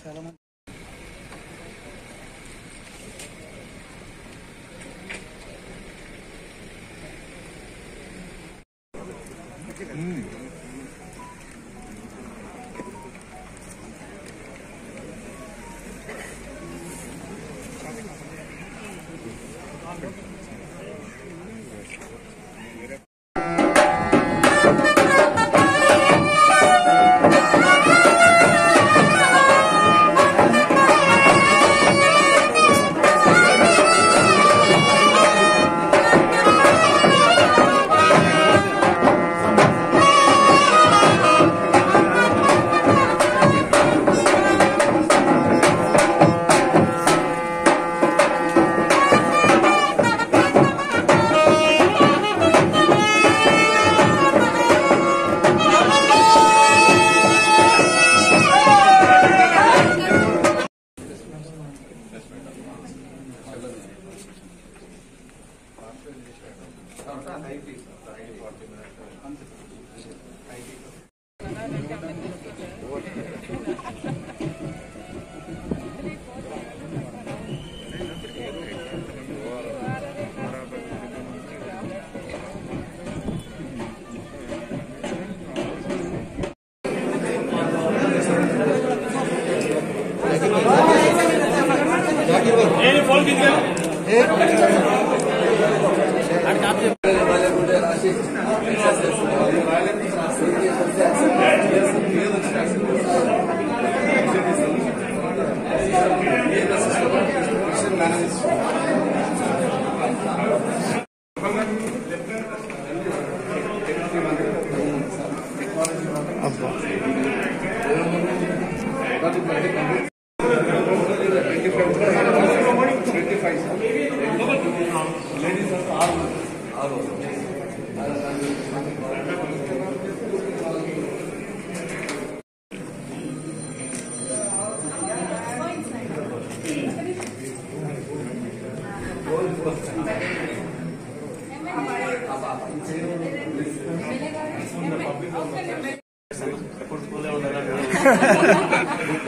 చాలా మంది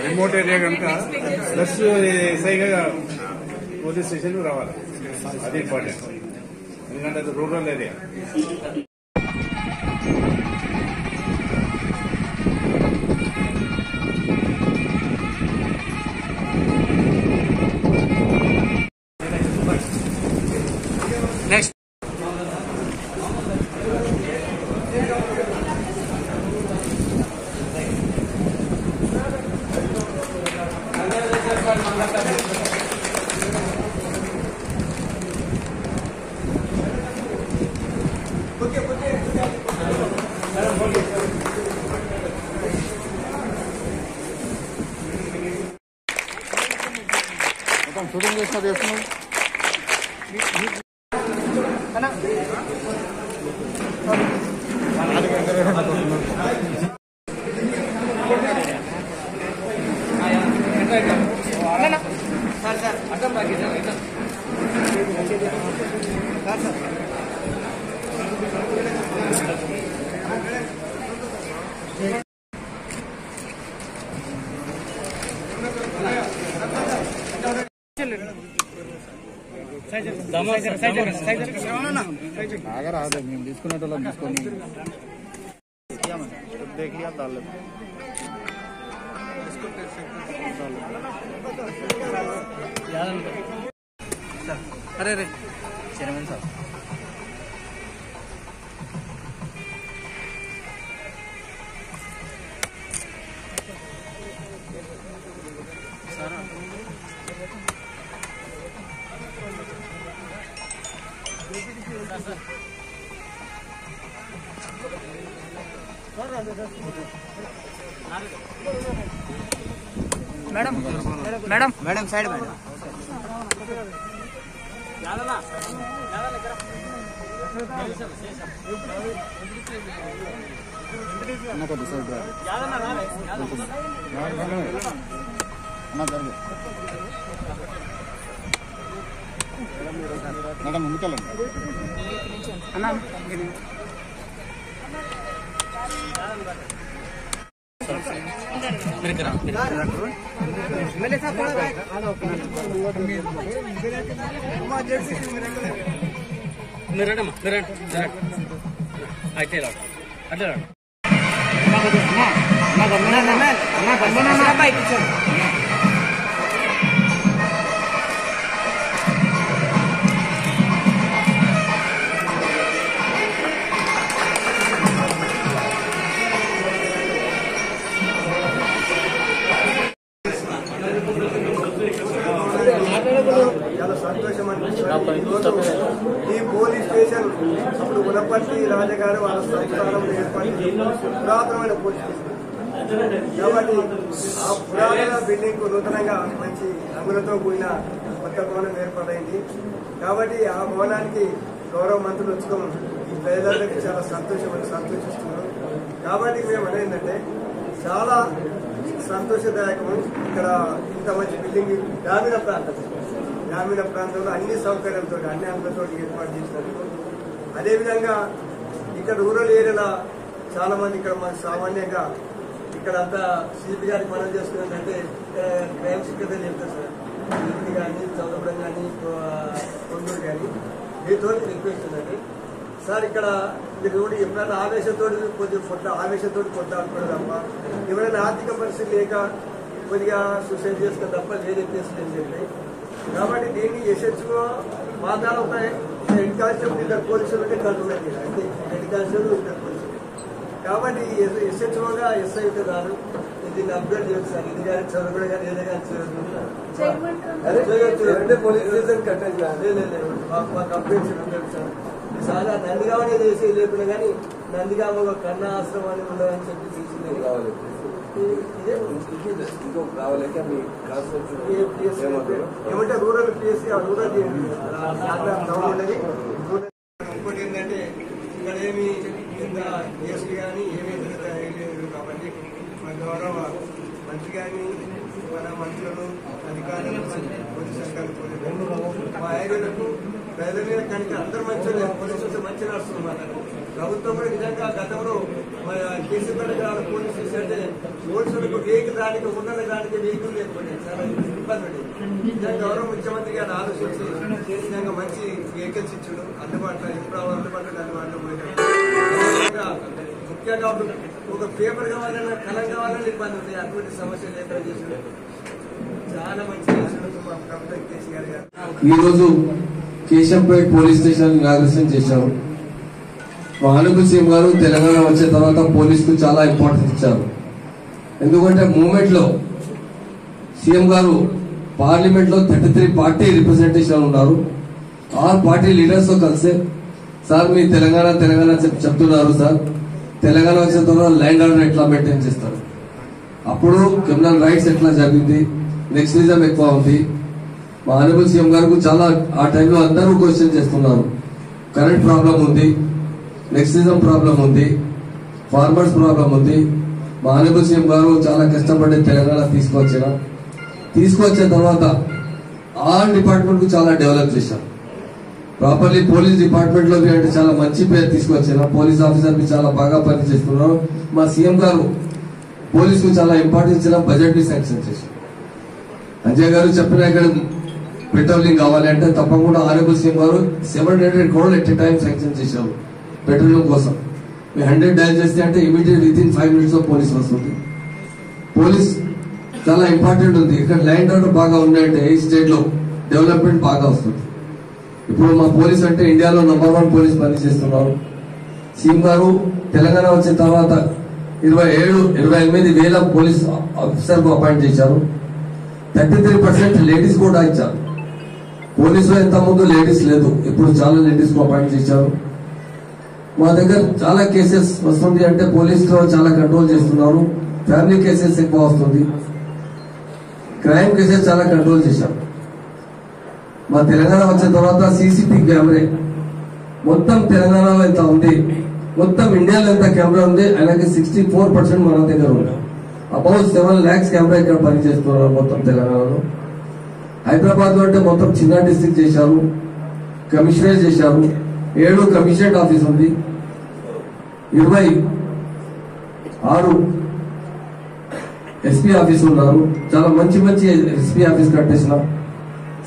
remote area कనుక ప్లస్ ఎస్ఐగా పోలీస్ స్టేషన్ రావాలి. అది ఇంపార్టెంట్, ఎందుకంటే అది రూరల్ ఏరియా. నెక్స్ట్ మొత్తం షూటింగ్ చేసిన చేస్తున్నాం. బాగా రాదు, మేము తీసుకునేటోళ్ళం తీసుకొని देख लिया डाल अरे अरे चेयरमैन साहब madam madam madam side madam madam ముందుకెళ్ళండి అన్న చాలా సంతోషం అనిపిస్తుంది. ఈ పోలీస్ స్టేషన్ అప్పుడు ఉనపర్తి రాజగారు వాళ్ళ సంస్థానంలో ఏర్పడి పురాతనమైన పోలీస్ స్టేషన్ కాబట్టి ఆ పురాతన బిల్డింగ్ కు నూతనంగా మంచి రంగులతో కూడిన కొత్త భవనం ఏర్పాటైంది. కాబట్టి ఆ భవనానికి గౌరవ మంత్రులు వచ్చుకోవడం ఈ ప్రజలందరికీ చాలా సంతోషిస్తున్నారు. కాబట్టి మేము అనేందంటే చాలా సంతోషదాయకము. ఇక్కడ ఇంత మంచి బిల్డింగ్ గ్రామీణ ప్రాంతంలో అన్ని సౌకర్యాలతో అన్ని అంశాలతో ఏర్పాటు చేసినందుకు, అదేవిధంగా ఇక్కడ రూరల్ ఏరియాలో చాలా మంది ఇక్కడ మనకు సామాన్యంగా ఇక్కడ అంతా సిపి గారికి మనం చేసుకున్నట్టే ఇక్కడ క్రైమ్ సిక్కతే చెప్తారు సార్. ఇది కానీ చౌదపురం కానీ కొండూరు కానీ మీతో రిక్వెస్ట్ ఉందండి సార్. ఇక్కడ మీరు ఎప్పుడైనా ఆవేశంతో కొట్టాడుకోవడం తప్ప, ఎవరైనా ఆర్థిక పరిస్థితి లేక కొద్దిగా సూసైడ్ చేసుకుని తప్ప వేరే కేసులు ఏం చెప్పాయి. కాబట్టి దీన్ని ఎస్హెచ్ఓ మాత్రం ఒక హెడ్ కానిస్టేబుల్ ఇద్దరు పోలీసులు ఉంటే కలుగుతుంది. అంటే హెడ్ కానిస్టేబుల్ ఇద్దరు పోలీసులు కాబట్టి ఎస్హెచ్ఓగా ఎస్ఐ రాదు. దీన్ని అప్గ్రేడ్ చేస్తారు. ఇది కానీ చదువుకునే కానీ ఏదైనా పోలీస్ స్టేషన్ కట్టేది మాకు అప్గ్రేడ్ చేయడం సార్. చాలా నందిగామనే చేసి లేకుండా కానీ నందిగామ ఒక కన్నా ఆశ్రమాన్ని ఉండదని చెప్పి తీసుకునేది కావాలి. ఏమంటే రూరల్ పిఎస్సీ ఆ రూరల్ ఉండేది. ఇంకోటి ఏంటంటే ఇక్కడ ఏమి డిఎస్పీ కానీ ఏమీ లేదు కాబట్టి మన గౌరవ మంత్రి కానీ మన మంత్రులు అధికారులు పోలీస్ అధికారులు మా ఏరియాలకు ప్రజల మీద కనుక అందరూ మంచిగా పోలీసు మంచిగా నడుస్తున్నమాట. ప్రభుత్వం కూడా నిజంగా గతంలో కేసీపేట గ్రామ పోలీస్ స్టేషన్ అంటే పోలీసులకు వెహికల్ రానికి ఉన్నత రానికి వెహికల్ లేకపోతే చాలా ఇబ్బంది ఉండేది. నిజంగా గౌరవ ముఖ్యమంత్రి గారు ఆలోచించి నిజంగా మంచి వెహికల్స్ ఇచ్చాడు. అందుబాటులో ఎప్పుడు అందుబాటులో ముఖ్యంగా ఒక పేపర్ కావాలన్నా కలం కావాలన్నా ఇబ్బంది ఉంది. అటువంటి సమస్య లేకుండా చేసాడు. చాలా మంచి చేసినట్టు మా ప్రభుత్వం కేసీఆర్ గారు. ఈరోజు కేశంపేట్ పోలీస్ స్టేషన్ ఇనాగ్రేషన్ చేశారు. ఆనరబుల్ సీఎం గారు తెలంగాణ వచ్చిన తర్వాత పోలీస్ కు చాలా ఇంపార్టెన్స్ ఇచ్చారు. ఎందుకంటే మూవ్మెంట్ లో సీఎం గారు పార్లమెంట్ లో 33 పార్టీ రిప్రజెంటేషన్ ఉన్నారు. ఆల్ పార్టీ లీడర్స్ తో కలిసి సార్ మీ తెలంగాణ చెప్తున్నారు సార్, తెలంగాణ వచ్చిన తర్వాత ల్యాండ్ ఆర్డర్ ఎట్లా మెయింటైన్ చేస్తారు, అప్పుడు క్రిమినల్ రైట్స్ ఎట్లా జరిగింది, నెక్స్టిజం ఎక్కువ ఉంది. మా ఆనరబుల్ సీఎం గారికి చాలా ఆ టైంలో అందరూ క్వశ్చన్ చేస్తున్నారు. కరెంట్ ప్రాబ్లం ఉంది, నెక్స్టిజం ప్రాబ్లం ఉంది, ఫార్మర్స్ ప్రాబ్లం ఉంది. మా ఆనరబుల్ సీఎం గారు చాలా కష్టపడి తెలంగాణ తీసుకొచ్చిన తర్వాత ఆల్ డిపార్ట్మెంట్ కు చాలా డెవలప్ చేశాం. ప్రాపర్లీ పోలీస్ డిపార్ట్మెంట్ లో అంటే చాలా మంచి పేరు తీసుకొచ్చిన పోలీస్ ఆఫీసర్ చాలా బాగా పనిచేస్తున్నారు. మా సీఎం గారు పోలీస్ కు చాలా ఇంపార్టెన్స్ ఇచ్చిన బడ్జెట్ ని శాంక్షన్ చేశారు. అంజయ్ గారు చెప్పిన ఇక్కడ పెట్రోలింగ్ కావాలి అంటే తప్పకుండా ఆనరబుల్ సీఎం గారు 700 crore ఎట్ టైం శాంక్షన్ చేశారు పెట్రోలింగ్ కోసం. 100 డయల్ చేస్తే అంటే immediate with in 5 minutes police వస్తుంది. పోలీస్ చాలా ఇంపార్టెంట్ ఉంది. ఇక్కడ ల్యాండ్ ఆర్డర్ బాగా ఉన్నాయంటే ఈ స్టేట్ లో డెవలప్మెంట్ బాగా వస్తుంది. ఇప్పుడు మా పోలీస్ అంటే ఇండియాలో నంబర్ 1 పోలీస్ పనిచేస్తున్నారు. సీఎం గారు తెలంగాణ వచ్చిన తర్వాత 28,000 పోలీస్ ఆఫీసర్ అపాయింట్ చేశారు. 33% లేడీస్ కూడా ఇచ్చారు. పోలీసులో ఎంత ముందు లేడీస్ లేదు, ఇప్పుడు చాలా లేడీస్ కు అపాయింట్ చేశారు. మా దగ్గర చాలా కేసెస్ వస్తుంది అంటే పోలీస్ లో చాలా కంట్రోల్ చేస్తున్నారు. ఫ్యామిలీ కేసెస్ ఎక్కువ వస్తుంది, క్రైమ్ కేసెస్ చాలా కంట్రోల్ చేశారు. మా తెలంగాణ వచ్చిన తర్వాత సీసీటీ కెమెరా మొత్తం తెలంగాణలో ఎంత ఉంది, మొత్తం ఇండియాలో ఎంత కెమెరా ఉంది అలాగే 64% మన దగ్గర ఉంది. అబౌట్ 7 lakhs కెమెరా ఇక్కడ పనిచేస్తున్నారు మొత్తం తెలంగాణలో. హైదరాబాద్ లో అంటే మొత్తం చిన్న డిస్ట్రిక్ట్ చేశారు, కమిషనరేట్ చేశారు. 7 కమిషనరేట్ ఆఫీస్ ఉంది, 20 6 ఎస్పీ ఆఫీస్ ఉన్నారు. చాలా మంచి మంచి ఎస్పీ ఆఫీస్ కట్టేసిన.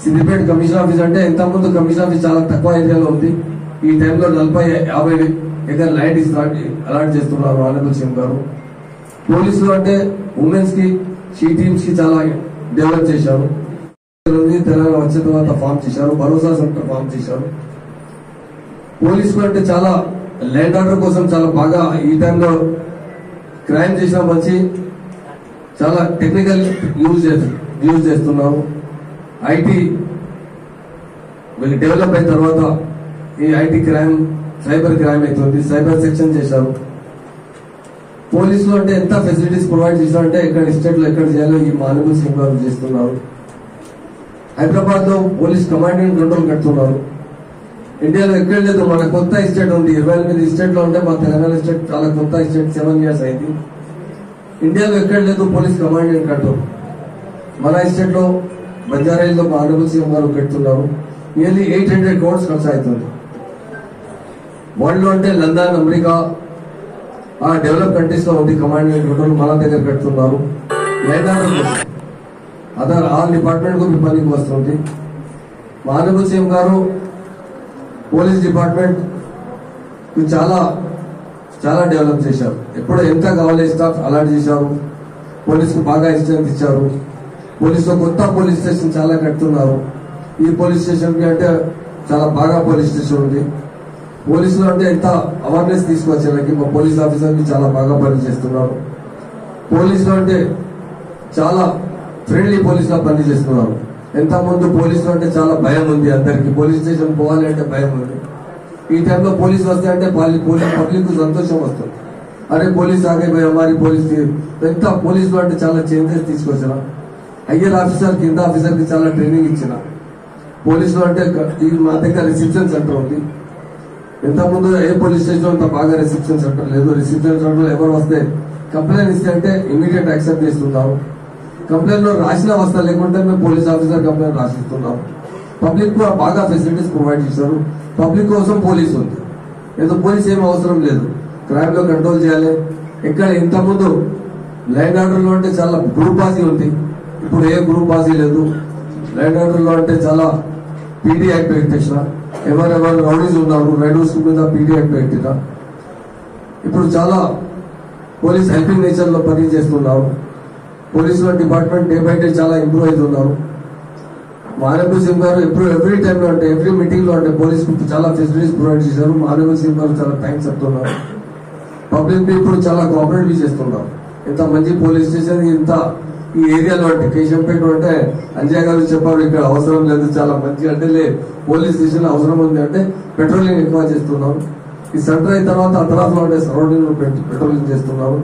సిద్దిపేట కమిషన్ ఆఫీస్ అంటే ఇంతకుముందు కమిషన్ ఆఫీస్ చాలా తక్కువ ఏరియాలో ఉంది. ఈ టైంలో 40-50 ఎకర్ ల్యాండ్ అలాట్ చేస్తున్నారు ఆనరబుల్ సీఎం గారు. పోలీసులు అంటే ఉమెన్స్ కి షీ టీమ్స్ కి చాలా డెవలప్ చేశారు. తెలంగాణ వచ్చిన తర్వాత ఫామ్ చేశారు, భరోసా సెంటర్ ఫామ్ చేశారు. పోలీసులు అంటే చాలా ల్యాండ్ ఆర్డర్ కోసం చాలా బాగా ఈ టైంలో క్రైమ్ చేసిన మంచి చాలా టెక్నికల్ యూజ్ చేస్తున్నారు. ఐటీ డెవలప్ అయిన తర్వాత ఈ ఐటీ క్రైమ్ సైబర్ క్రైమ్ అవుతుంది, సైబర్ సెక్షన్ చేశారు. పోలీసులు అంటే ఎంత ఫెసిలిటీస్ ప్రొవైడ్ చేశారంటే ఎక్కడ స్టేట్ లో ఎక్కడ చేయాలో ఈ ఆనరబుల్ సీఎం గారు చేస్తున్నారు. హైదరాబాద్ లో పోలీస్ కమాండ్ అండ్ కంట్రోల్ కడుతున్నారు. ఇండియాలో ఎక్కడ లేదు. మన కొత్త స్టేట్ ఉంది, 28 స్టేట్ లో ఉంటే మా తెలంగాణ స్టేట్ చాలా కొత్త స్టేట్, 7 years అయింది. ఇండియాలో ఎక్కడ లేదు పోలీస్ కమాండ్ అండ్ కంట్రోల్. మన స్టేట్ లో బంజారాయిల్లో మా ఆనరబుల్ సీఎం గారు కడుతున్నారు. నియర్లీ 800 crores ఖర్చు అవుతుంది. వరల్డ్ లో అంటే లండన్, అమెరికా ఆ డెవలప్ కంట్రీస్ లో ఉంది కమాండ్ అండ్ కంట్రోల్, మన దగ్గర కడుతున్నారు. అదర్ ఆల్ డిపార్ట్మెంట్ కు మీ పనికి వస్తుంది. మా ఆనరబుల్ సీఎం గారు పోలీస్ డిపార్ట్మెంట్ చాలా చాలా డెవలప్ చేశారు. ఎప్పుడు ఎంత కావాలి స్టాఫ్ అలాట్ చేశారు. పోలీస్ కు బాగా స్ట్రెంత్ ఇచ్చారు. పోలీస్ లో కొత్త పోలీస్ స్టేషన్ చాలా కడుతున్నారు. ఈ పోలీస్ స్టేషన్ కి అంటే చాలా బాగా పోలీస్ స్టేషన్ ఉంది. పోలీసులు అంటే ఎంత అవేర్నెస్ తీసుకొచ్చేదానికి మా పోలీస్ ఆఫీసర్ కి చాలా బాగా పనిచేస్తున్నారు. పోలీసులు అంటే చాలా ఫ్రెండ్లీ పోలీసులా పనిచేస్తున్నారు. ఎంత ముందు పోలీసులు అంటే చాలా భయం ఉంది అందరికి. పోలీస్ స్టేషన్ పోవాలి అంటే భయం ఉంది. ఈ టైంలో పోలీసు వస్తే అంటే పబ్లిక్ కు సంతోషం వస్తుంది. అరే పోలీస్ ఆగే భయ హమారీ పోలీస్. ఎంత పోలీసులు అంటే చాలా చేంజెస్ తీసుకొచ్చిన. హయ్యర్ ఆఫీసర్ కింద ఆఫీసర్ కి చాలా ట్రైనింగ్ ఇచ్చిన. పోలీసులు అంటే మా దగ్గర రిసెప్షన్ సెంటర్ ఉంది. ఎంత ముందు ఏ పోలీస్ స్టేషన్ అంత బాగా రిసెప్షన్ సెంటర్ లేదు. రిసెప్షన్ సెంటర్ ఎవరు వస్తే కంప్లైంట్ ఇస్తే అంటే ఇమీడియట్ యాక్సెప్ట్ చేస్తున్నారు. కంప్లైంట్ లో రాసిన వస్తా లేకుంటే మేము పోలీస్ ఆఫీసర్ కంప్లైంట్ రాసిస్తున్నాం. పబ్లిక్ కు బాగా ఫెసిలిటీస్ ప్రొవైడ్ చేశారు. పబ్లిక్ కోసం పోలీస్ ఉంది. ఏదో పోలీస్ ఏం అవసరం లేదు. క్రైమ్ లో కంట్రోల్ చేయాలి. ఎక్కడ ఇంత ముందు ల్యాండ్ ఆర్డర్ లో అంటే చాలా గ్రూప్ బాజీ ఉంది. ఇప్పుడు ఏ గ్రూప్ బాజీ లేదు. ల్యాండ్ ఆర్డర్ లో అంటే చాలా పీడీ యాక్ట్ పెట్టేసిన. ఎవరెవరు రౌడీస్ ఉన్నారు రైడర్స్ మీద పీడీ యాక్ట్ పెట్టిన. ఇప్పుడు చాలా పోలీస్ హెల్పింగ్ నేచర్ లో పని చేస్తున్నారు. పోలీసుల డిపార్ట్మెంట్ డే బై డే చాలా ఇంప్రూవ్ అవుతున్నారు. ఆనరబుల్ సీఎం గారు ఎవ్రీ టైమ్ లో అంటే ఎవ్రీ మీటింగ్ లో అంటే పోలీస్ కు చాలా ఫెసిలిటీస్ ప్రొవైడ్ చేశారు. ఆనరబుల్ సీఎం గారు చాలా థ్యాంక్స్ చెప్తున్నారు. పబ్లిక్ ఇప్పుడు చాలా కోఆపరేట్ చేస్తున్నారు. ఇంత మంచి పోలీస్ స్టేషన్ ఇంత ఈ ఏరియాలో అంటే కేశంపేట అంటే అంజయ్ గారు చెప్పారు ఇక్కడ అవసరం లేదు, చాలా మంచి అంటే పోలీస్ స్టేషన్ అవసరం ఉంది అంటే పెట్రోలింగ్ ఎక్కువ చేస్తున్నారు. ఈ సెంటర్ అయిన తర్వాత అతరాఫ్లో ఉండే సరౌండింగ్ లో పెట్రోలింగ్ చేస్తున్నారు.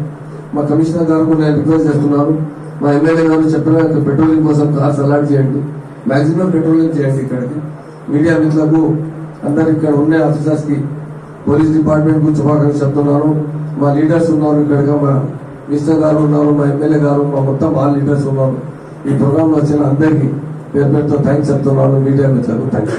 మా కమిషనర్ గారు నేను రిక్వెస్ట్ చేస్తున్నాను. మా ఎమ్మెల్యే గారు చెప్పిన పెట్రోలింగ్ కోసం కార్స్ అలాట్ చేయండి. మాక్సిమం పెట్రోలింగ్ చేయండి. ఇక్కడికి మీడియా మిత్రులకు అందరు ఇక్కడ ఉన్న ఆఫీసర్స్ కి పోలీస్ డిపార్ట్మెంట్ కు శుభాకాంక్షలు చెప్తున్నాను. మా లీడర్స్ ఉన్నారు ఇక్కడ, మా మినిస్టర్ గారు ఉన్నారు, మా ఎమ్మెల్యే గారు, మా మొత్తం ఆ లీడర్స్ ఉన్నారు. ఈ ప్రోగ్రామ్ లో వచ్చిన అందరికీ పేరు పేరుతో థ్యాంక్స్ చెప్తున్నాను. మీడియా మిత్రులకు థ్యాంక్స్.